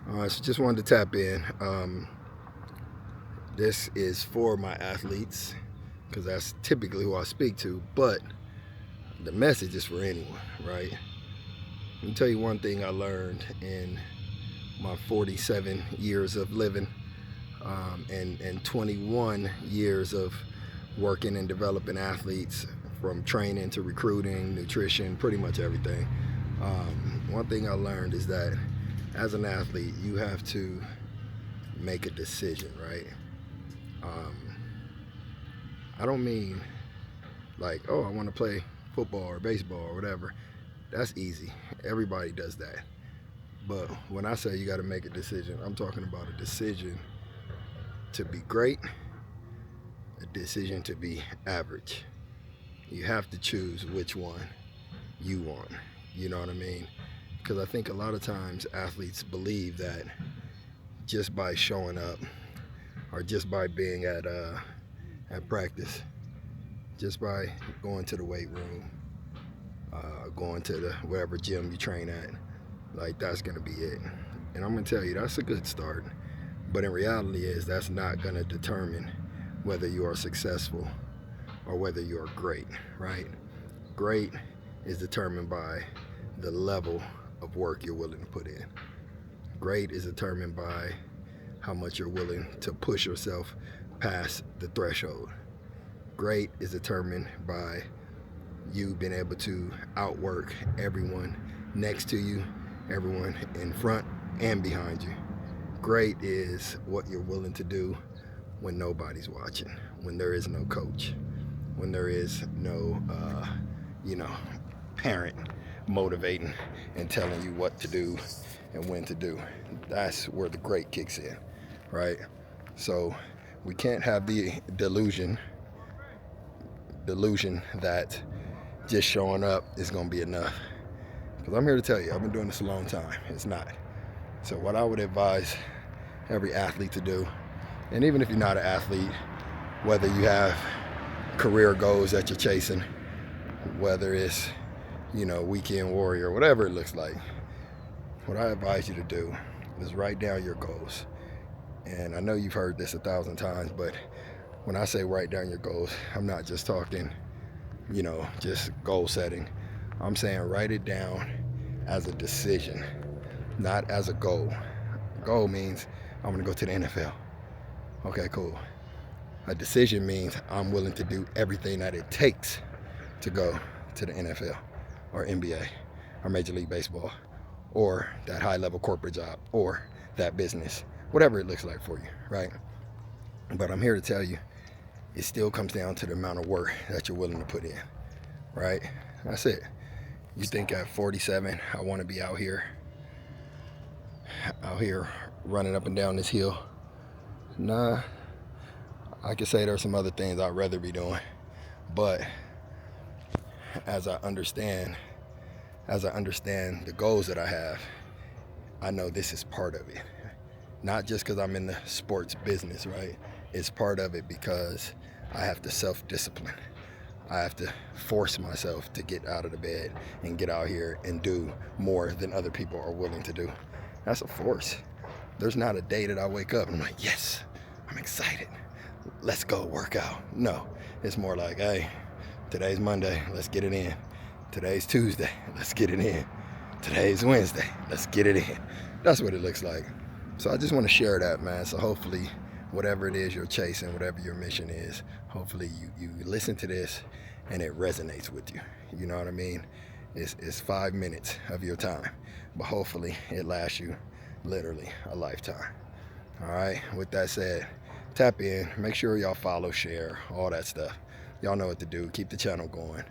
So just wanted to tap in. This is for my athletes because that's typically who I speak to, but the message is for anyone, right? Let me tell you one thing I learned in my 47 years of living and 21 years of working and developing athletes, from training to recruiting, nutrition, pretty much everything. One thing I learned is that as an athlete, you have to make a decision, right? I don't mean like, oh, I want to play football or baseball or whatever. That's easy. Everybody does that. But when I say you got to make a decision, I'm talking about a decision to be great, a decision to be average. You have to choose which one you want. You know what I mean? Because I think a lot of times athletes believe that just by showing up or just by being at practice, just by going to the weight room, going to the wherever gym you train at, like that's gonna be it. And I'm gonna tell you that's a good start, but in reality that's not gonna determine whether you are successful or whether you are great, right? Great is determined by the level of work you're willing to put in. Great is determined by how much you're willing to push yourself past the threshold. Great is determined by you being able to outwork everyone next to you, everyone in front and behind you. Great is what you're willing to do when nobody's watching, when there is no coach, when there is no, parent motivating and telling you what to do and when to do. That's where the great kicks in, right? So we can't have the delusion that just showing up is going to be enough. Because I'm here to tell you, I've been doing this a long time. It's not. So what I would advise every athlete to do, and even if you're not an athlete, whether you have career goals that you're chasing, whether it's, weekend warrior, whatever it looks like, what I advise you to do is write down your goals. And I know you've heard this 1,000 times, but when I say write down your goals, I'm not just talking, just goal setting. I'm saying write it down as a decision, not as a goal. Goal means I'm going to go to the NFL. Okay, cool. A decision means I'm willing to do everything that it takes to go to the NFL or NBA or Major League Baseball or that high-level corporate job or that business, whatever it looks like for you, right? But I'm here to tell you, it still comes down to the amount of work that you're willing to put in, right? That's it. You think at 47, I want to be out here running up and down this hill? Nah, I could say there's some other things I'd rather be doing, but as I understand the goals that I have, I know this is part of it. Not just because I'm in the sports business, right? It's part of it because I have to self-discipline. I have to force myself to get out of the bed and get out here and do more than other people are willing to do. That's a force. There's not a day that I wake up and I'm like, yes, I'm excited. Let's go work out. No, it's more like, hey, today's Monday, let's get it in. Today's Tuesday, let's get it in. Today's Wednesday, let's get it in. That's what it looks like. So I just want to share that, man. So hopefully, whatever it is you're chasing, whatever your mission is, hopefully you listen to this and it resonates with you. You know what I mean? It's 5 minutes of your time, but hopefully it lasts you literally a lifetime. All right, with that said, tap in, make sure y'all follow, share, all that stuff. Y'all know what to do. Keep the channel going.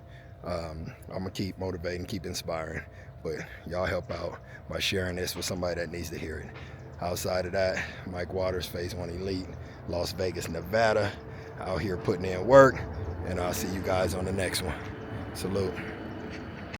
I'm gonna keep motivating, keep inspiring, but y'all help out by sharing this with somebody that needs to hear it. Outside of that, Mike Waters, Phase 1 Elite, Las Vegas, Nevada, out here putting in work, and I'll see you guys on the next one. Salute.